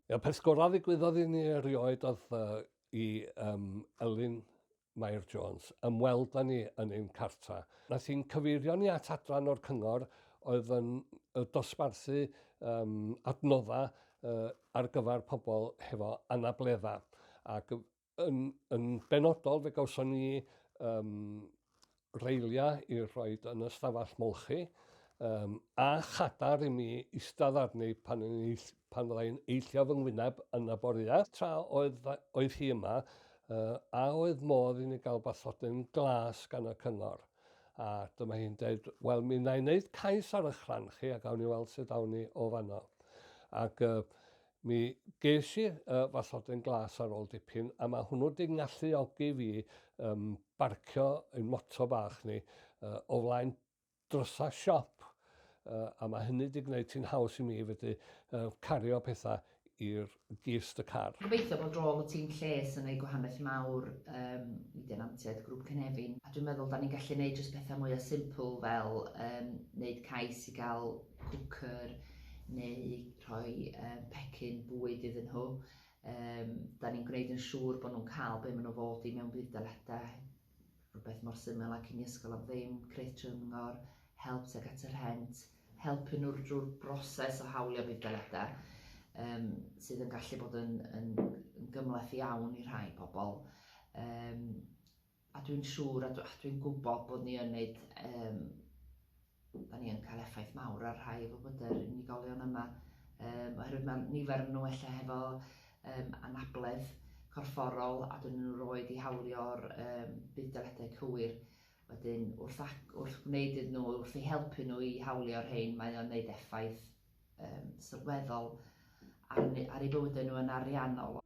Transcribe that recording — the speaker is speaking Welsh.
Peth gorau ddigwyddodd i ni erioed oedd i Elin Mair Jones ymweld â ni yn ein cartra. Nath hi'n cyfeirio ni at adran o'r cyngor oedd yn dosbarthu adnoddau ar gyfer pobl hefo anableddau. Ac yn benodol fe gawson ni reiliau i roi yn y stafell molchi a chadar i mi eistedd arni pan fyddai'n eillio fy ngwyneb yn y boriau. Tra oedd hi yma, a oedd modd i ni gael bathodyn glas gan y cyngor. A dyma hi'n dweud, wel, mi wna i wneud cais ar eich rhan chi a gawn ni weld sut awn ni o fanno. Ac mi ges i bathodyn glas ar ôl dipyn, a mae hwnnw wedi galluogi fi barcio ein moto bach ni o flaen drysa siop. A mae hynny wedi gwneud hi'n haws i mi fedru cario pethau i'r gist y car. Gobeithio bod dro yn y tîm lles yn gwneud gwahaniaeth mawr i denantiaid Grŵp Cynefin. A dwi'n meddwl da ni'n gallu gwneud jyst pethau mwy o simple fel wneud cais i gael cwcer neu rhoi pecyn bwyd iddyn nhw. Da ni'n gwneud yn siŵr bod nhw'n cael be maen nhw fod i mewn budd-daledau. Rhywbeth mor syml ac i ni ysgol am ddim, Credyd Cyngor, help tuag at yr rhent, helpu nhw drwy'r broses o hawlio budd-daledau. Sydd yn gallu bod yn gymhleth iawn i rhai pobl. A dwi'n siŵr a dwi'n gwybod bod ni yn neud, da ni yn cael effaith mawr ar rhai efo bod yr unigolion yma. Oherwydd mae nifer nhw efallai hefo anabledd corfforol a dyn nhw roed i hawlio'r budd-daledau cywir. Wedyn, wrth gwneud iddyn nhw, wrth eu helpu nhw i hawlio'r rhain, mae o'n neud effaith sylweddol ar eu bywydau nhw yn ariannol.